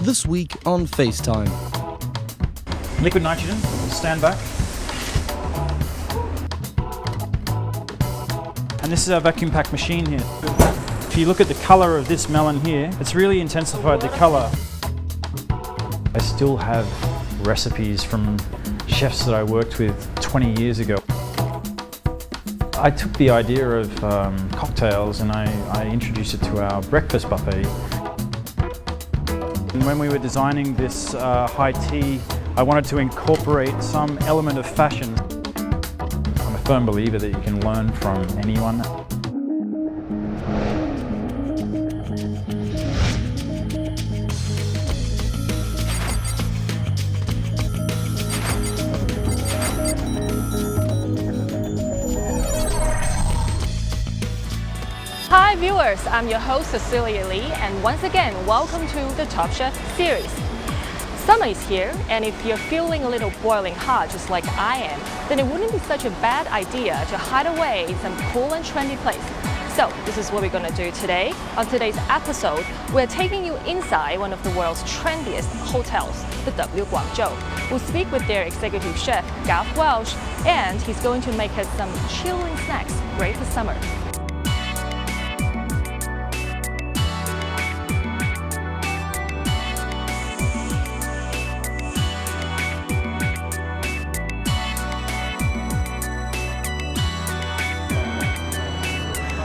This week on FaceTime. Liquid nitrogen, stand back. And this is our vacuum pack machine here. If you look at the color of this melon here, it's really intensified the color. I still have recipes from chefs that I worked with 20 years ago. I took the idea of cocktails and I introduced it to our breakfast buffet. And when we were designing this high tea, I wanted to incorporate some element of fashion. I'm a firm believer that you can learn from anyone. Hi viewers, I'm your host Cecilia Lee, and once again, welcome to the Top Chef series. Summer is here, and if you're feeling a little boiling hot just like I am, then it wouldn't be such a bad idea to hide away in some cool and trendy place. So this is what we're going to do today. On today's episode, we're taking you inside one of the world's trendiest hotels, the W Guangzhou. We'll speak with their executive chef, Garth Welsh, and he's going to make us some chilling snacks great for summer.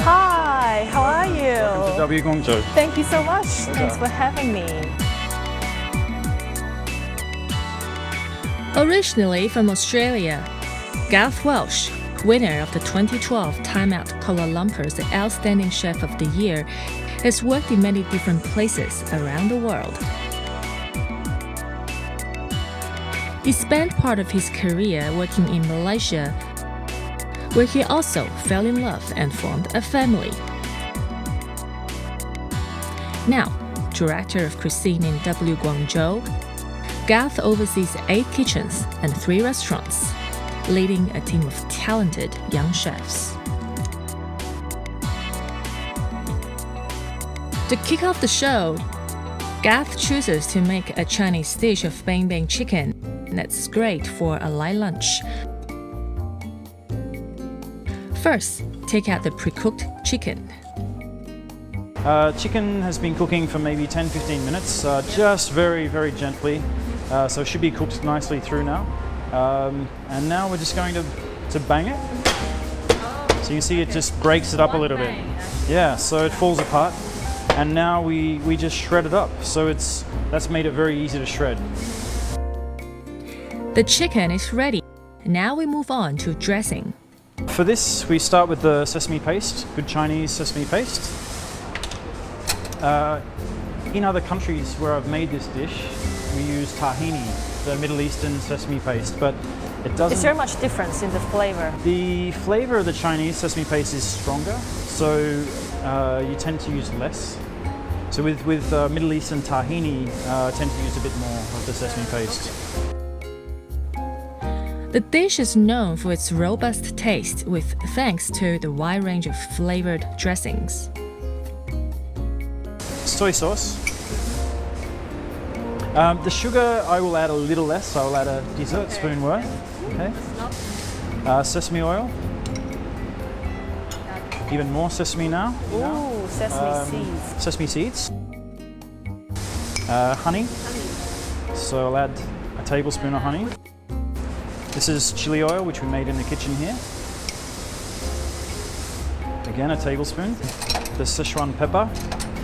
Hi, how are you? Welcome to W Guangzhou. Thank you so much. Thanks for having me. Originally from Australia, Garth Welsh, winner of the 2012 Time Out Kuala Lumpur's Outstanding Chef of the Year, has worked in many different places around the world. He spent part of his career working in Malaysia, where he also fell in love and formed a family. Now, Director of Cuisine in W Guangzhou, Garth oversees 8 kitchens and 3 restaurants, leading a team of talented young chefs. To kick off the show, Garth chooses to make a Chinese dish of bang bang chicken that's great for a light lunch. First, take out the pre-cooked chicken. Chicken has been cooking for maybe 10-15 minutes, just very gently. So it should be cooked nicely through now. And now we're just going to bang it. So you can see it just breaks it up a little bit. Yeah, so it falls apart. And now we just shred it up. So that's made it very easy to shred. The chicken is ready. Now we move on to dressing. For this, we start with the sesame paste, good Chinese sesame paste. In other countries where I've made this dish, we use tahini, the Middle Eastern sesame paste, but it doesn't... Is there much difference in the flavor? The flavor of the Chinese sesame paste is stronger, so you tend to use less. So with Middle Eastern tahini, I tend to use a bit more of the sesame paste. The dish is known for its robust taste with thanks to the wide range of flavored dressings. Soy sauce. The sugar I will add a little less, so I'll add a dessert spoon worth. Okay. Sesame oil. Even more sesame now. Ooh, sesame seeds. Sesame seeds. Honey. So I'll add a tablespoon of honey. This is chili oil, which we made in the kitchen here. Again, a tablespoon. The Sichuan pepper.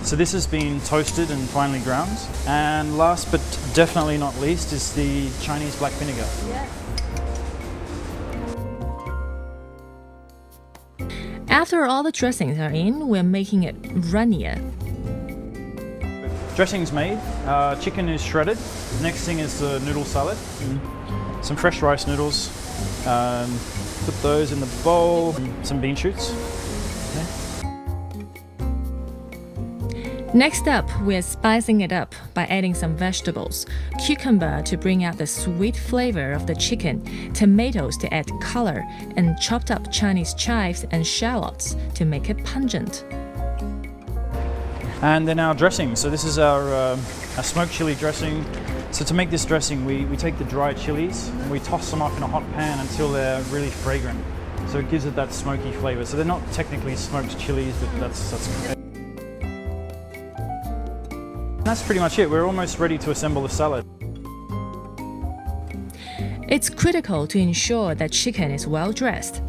So this has been toasted and finely ground. And last but definitely not least is the Chinese black vinegar. Yeah. After all the dressings are in, we're making it runnier. Dressing's made, chicken is shredded. Next thing is the noodle salad. Some fresh rice noodles. Put those in the bowl. Some bean shoots. Next up, we're spicing it up by adding some vegetables, cucumber to bring out the sweet flavor of the chicken, tomatoes to add color, and chopped up Chinese chives and shallots to make it pungent. And then our dressing. So this is our a smoked chili dressing. So to make this dressing, we take the dried chilies and we toss them up in a hot pan until they're really fragrant. So it gives it that smoky flavor. So they're not technically smoked chilies, but that's That's pretty much it. We're almost ready to assemble the salad. It's critical to ensure that chicken is well dressed.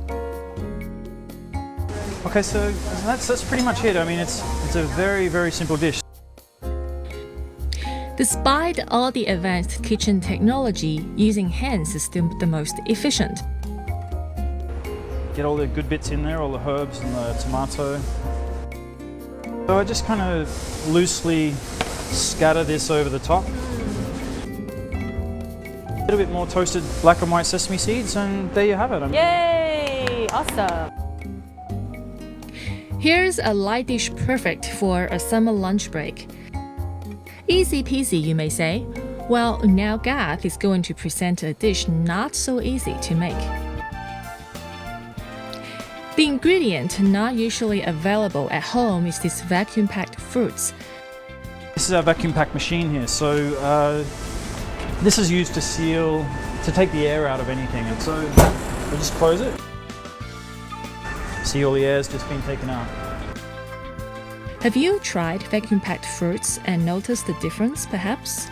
Okay, so that's pretty much it. I mean, it's a very, very simple dish. Despite all the advanced kitchen technology, using hands is still the most efficient. Get all the good bits in there, all the herbs and the tomato. So I just kind of loosely scatter this over the top. A little bit more toasted black and white sesame seeds, and there you have it. Yay! Awesome! Here's a light dish perfect for a summer lunch break. Easy peasy, you may say. Well, now Garth is going to present a dish not so easy to make. The ingredient not usually available at home is this vacuum-packed fruits. This is our vacuum pack machine here. So this is used to seal, to take the air out of anything. And so we just close it. See, all the air's just been taken out. Have you tried vacuum-packed fruits and noticed the difference, perhaps?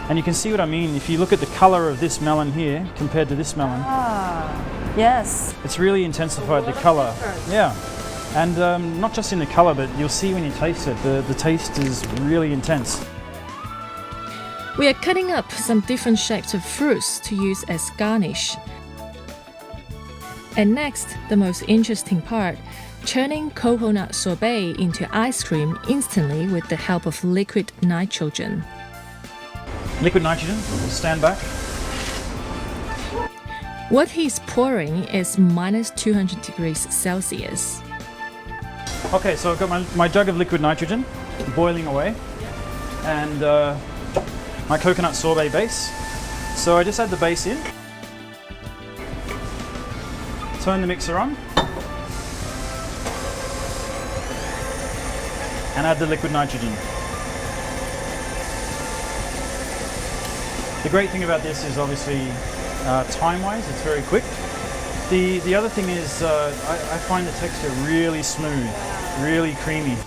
And you can see what I mean. If you look at the color of this melon here compared to this melon, Yes. it's really intensified the color. Yeah, and not just in the color, but you'll see when you taste it, the taste is really intense. We are cutting up some different shapes of fruits to use as garnish. And next, the most interesting part, churning coconut sorbet into ice cream instantly with the help of liquid nitrogen. Liquid nitrogen, stand back. What he's pouring is minus 200 degrees Celsius. Okay, so I've got my jug of liquid nitrogen boiling away, and my coconut sorbet base. So I just add the base in, turn the mixer on, and add the liquid nitrogen. The great thing about this is obviously time-wise, it's very quick. The other thing is I find the texture really smooth, really creamy.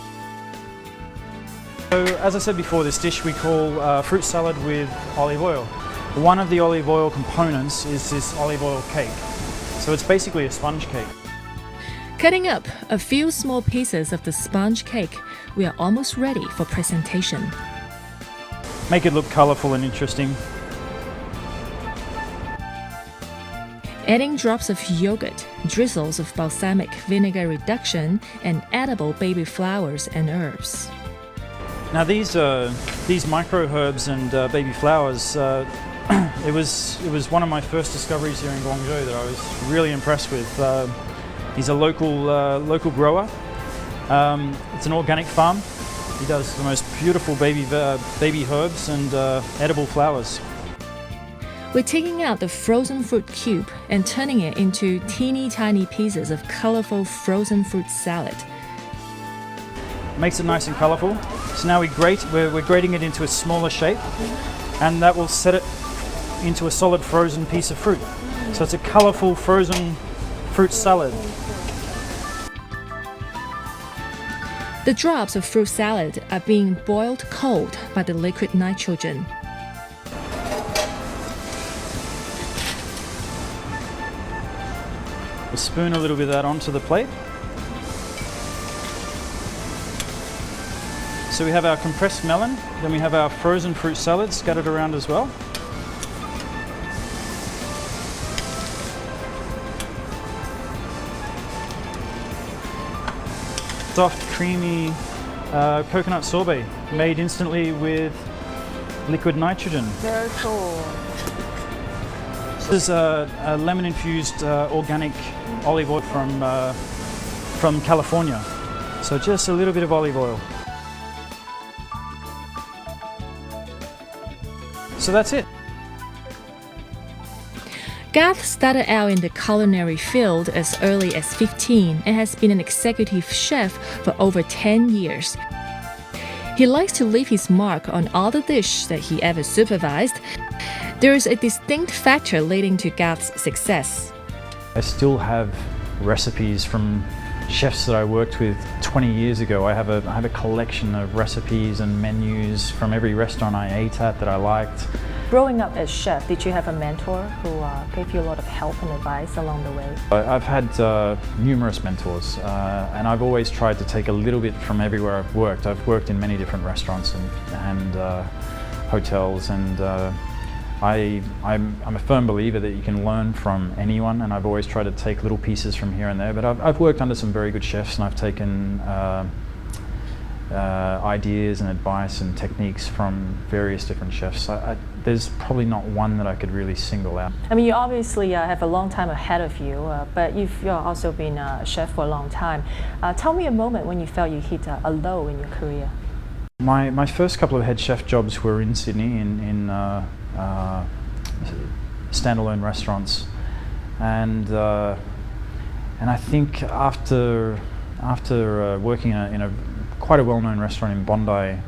So as I said before, this dish we call fruit salad with olive oil. One of the olive oil components is this olive oil cake. So it's basically a sponge cake. Cutting up a few small pieces of the sponge cake, we are almost ready for presentation. Make it look colorful and interesting. Adding drops of yogurt, drizzles of balsamic vinegar reduction, and edible baby flowers and herbs. Now these micro herbs and baby flowers, it was one of my first discoveries here in Guangzhou that I was really impressed with. He's a local grower. It's an organic farm. He does the most beautiful baby herbs and edible flowers. We're taking out the frozen fruit cube and turning it into teeny tiny pieces of colorful frozen fruit salad. Makes it nice and colorful. So now we're grating it into a smaller shape, and that will set it into a solid frozen piece of fruit. So it's a colorful frozen fruit salad. The drops of fruit salad are being boiled cold by the liquid nitrogen. We'll spoon a little bit of that onto the plate. So we have our compressed melon, then we have our frozen fruit salad scattered around as well. Soft, creamy coconut sorbet made instantly with liquid nitrogen. Very cool. This is a lemon-infused organic olive oil from California. So just a little bit of olive oil. So that's it. Garth started out in the culinary field as early as 15 and has been an executive chef for over 10 years. He likes to leave his mark on all the dishes that he ever supervised. There is a distinct factor leading to Garth's success. I still have recipes from chefs that I worked with 20 years ago. I have a collection of recipes and menus from every restaurant I ate at that I liked. Growing up as chef, did you have a mentor who gave you a lot of help and advice along the way? I've had numerous mentors, and I've always tried to take a little bit from everywhere I've worked. I've worked in many different restaurants and hotels, and I'm a firm believer that you can learn from anyone, and I've always tried to take little pieces from here and there. But I've worked under some very good chefs, and I've taken ideas and advice and techniques from various different chefs. There's probably not one that I could really single out. I mean, you obviously have a long time ahead of you, but you've also been a chef for a long time. Tell me a moment when you felt you hit a low in your career. My first couple of head chef jobs were in Sydney in standalone restaurants, and I think after working in a quite a well-known restaurant in Bondi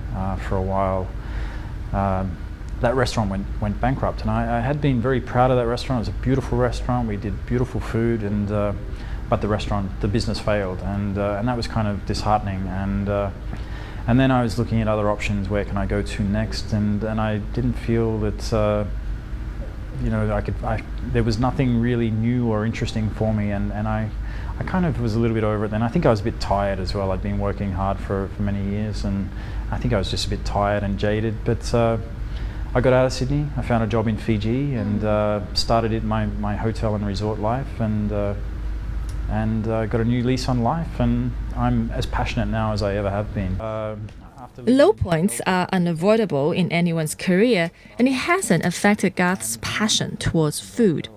for a while, that restaurant went bankrupt, and I had been very proud of that restaurant. It was a beautiful restaurant. We did beautiful food, and but the business failed, and that was kind of disheartening. And then I was looking at other options. Where can I go to next? And I didn't feel that there was nothing really new or interesting for me, and I kind of was a little bit over it then. I think I was a bit tired as well. I'd been working hard for many years, and I think I was just a bit tired and jaded. But I got out of Sydney. I found a job in Fiji and started my hotel and resort life, and got a new lease on life, and I'm as passionate now as I ever have been. Low points are unavoidable in anyone's career, and it hasn't affected Garth's passion towards food.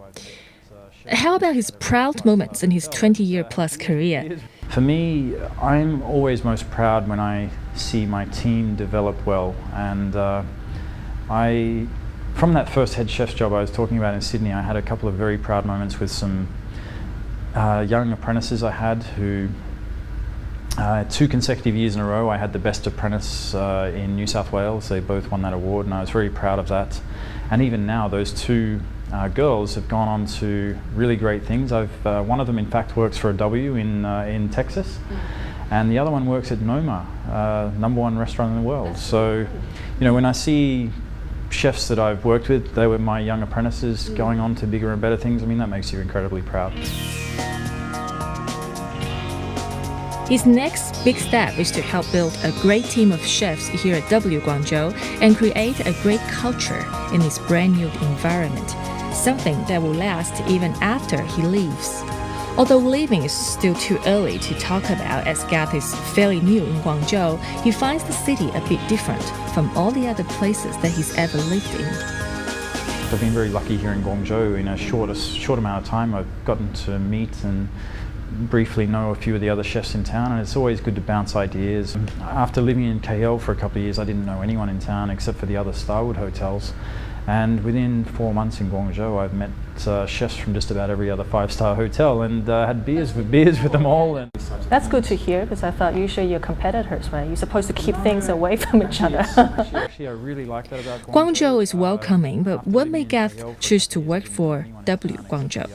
How about his proud moments in his 20-year-plus career? For me, I'm always most proud when I see my team develop well, and from that first head chef job I was talking about in Sydney, I had a couple of very proud moments with some young apprentices I had who 2 consecutive years in a row I had the best apprentice in New South Wales. They both won that award, and I was very proud of that. And even now those 2 girls have gone on to really great things. One of them in fact works for a W in Texas, and the other one works at Noma, #1 restaurant in the world. So when I see chefs that I've worked with, they were my young apprentices going on to bigger and better things. I mean, that makes you incredibly proud. His next big step is to help build a great team of chefs here at W Guangzhou and create a great culture in his brand new environment, something that will last even after he leaves. Although leaving is still too early to talk about, as Garth is fairly new in Guangzhou, he finds the city a bit different from all the other places that he's ever lived in. I've been very lucky here in Guangzhou. In a short amount of time, I've gotten to meet and briefly know a few of the other chefs in town, and it's always good to bounce ideas. After living in KL for a couple of years, I didn't know anyone in town except for the other Starwood hotels. And within 4 months in Guangzhou, I've met chefs from just about every other 5-star hotel, and had beers with them all. And that's good to hear, because I thought usually you're competitors, right? You're supposed to keep things away from each other. Actually, I really like that about Guangzhou is welcoming, but what made Garth choose to work for W Guangzhou?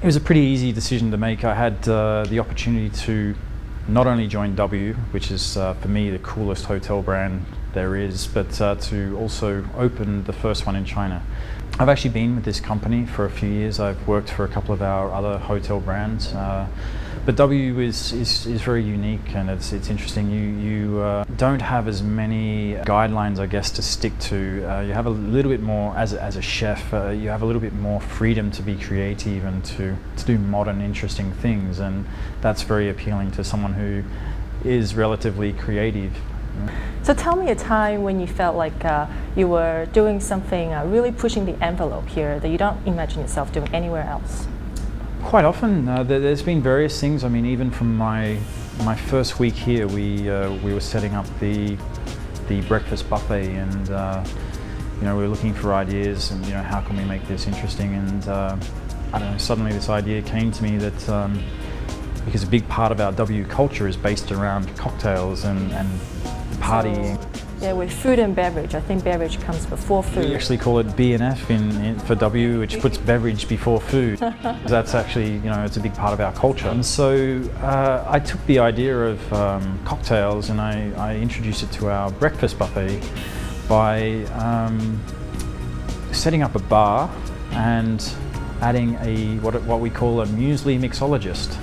It was a pretty easy decision to make. I had the opportunity to not only join W, which is for me the coolest hotel brand there is, but to also open the first one in China. I've actually been with this company for a few years. I've worked for a couple of our other hotel brands, but W is very unique, and it's interesting. You don't have as many guidelines, I guess, to stick to. You have a little bit more as a chef. You have a little bit more freedom to be creative and to do modern, interesting things, and that's very appealing to someone who is relatively creative. So tell me a time when you felt like you were doing something really pushing the envelope here that you don't imagine yourself doing anywhere else. Quite often, there's been various things. I mean, even from my first week here, we were setting up the breakfast buffet, and we were looking for ideas, and how can we make this interesting? And I don't know, suddenly this idea came to me that because a big part of our W culture is based around cocktails and partying. Yeah, with food and beverage. I think beverage comes before food. We actually call it B&F for W, which puts beverage before food. That's actually, it's a big part of our culture. And so I took the idea of cocktails and I introduced it to our breakfast buffet by setting up a bar and adding what we call a muesli mixologist.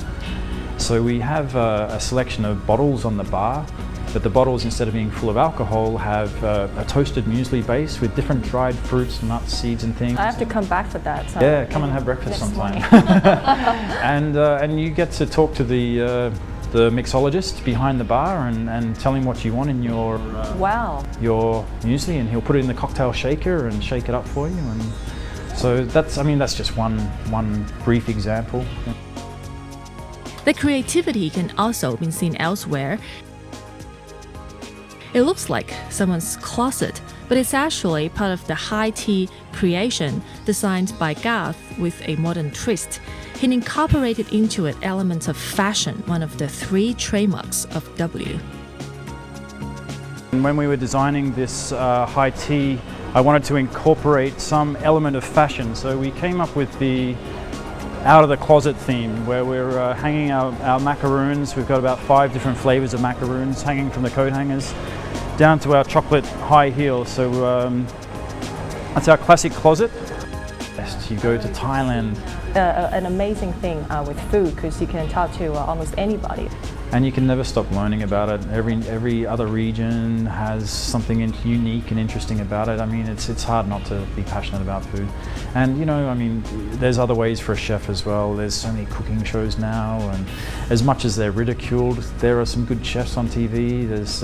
So we have a selection of bottles on the bar, but the bottles, instead of being full of alcohol, have a toasted muesli base with different dried fruits, nuts, seeds and things. I have to come back for that. Yeah, come and have breakfast sometime. And you get to talk to the mixologist behind the bar and tell him what you want in your your muesli, and he'll put it in the cocktail shaker and shake it up for you. And so that's just one brief example. The creativity can also be seen elsewhere. It looks like someone's closet, but it's actually part of the high tea creation designed by Garth with a modern twist. He incorporated into it elements of fashion, one of the 3 trademarks of W. And when we were designing this high tea, I wanted to incorporate some element of fashion, so we came up with the out of the closet theme, where we're hanging our macaroons. We've got about 5 different flavors of macaroons hanging from the coat hangers down to our chocolate high heels. So that's our classic closet. Best you go to Thailand. An amazing thing with food, because you can talk to almost anybody. And you can never stop learning about it. Every other region has something unique and interesting about it. I mean, it's hard not to be passionate about food. And there's other ways for a chef as well. There's so many cooking shows now, and as much as they're ridiculed, there are some good chefs on TV. There's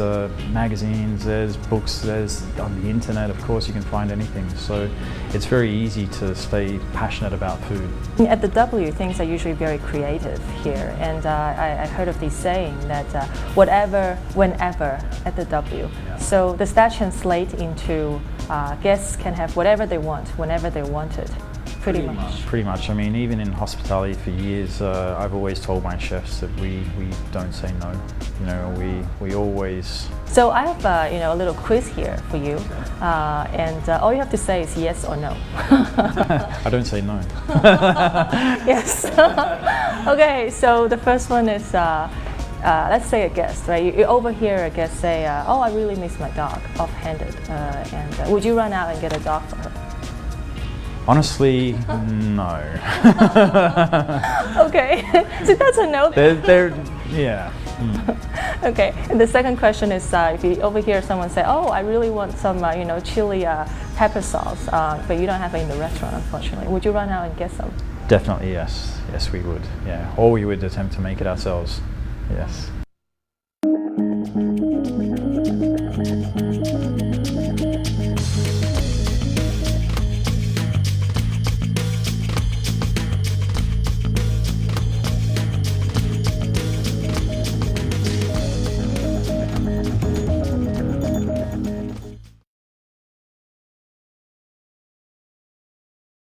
magazines, there's books, there's on the internet, of course, you can find anything. So it's very easy to stay passionate about food. At the W, things are usually very creative here, and I heard of these saying that whatever, whenever at the W. Yeah. So does that translate into guests can have whatever they want, whenever they want it? Pretty much. Pretty much. I mean, even in hospitality for years, I've always told my chefs that we don't say no. We always. So I have a little quiz here for you, and all you have to say is yes or no. I don't say no. Yes. Okay. So the first one is. Let's say a guest, right? You overhear a guest say, "Oh, I really miss my dog," offhanded, and would you run out and get a dog for her? Honestly, no. Okay, so that's a no. Yeah. Okay, and the second question is, if you overhear someone say, "Oh, I really want some, chili pepper sauce," but you don't have it in the restaurant, unfortunately, would you run out and get some? Definitely yes. Yes, we would. Yeah, or we would attempt to make it ourselves. Yes.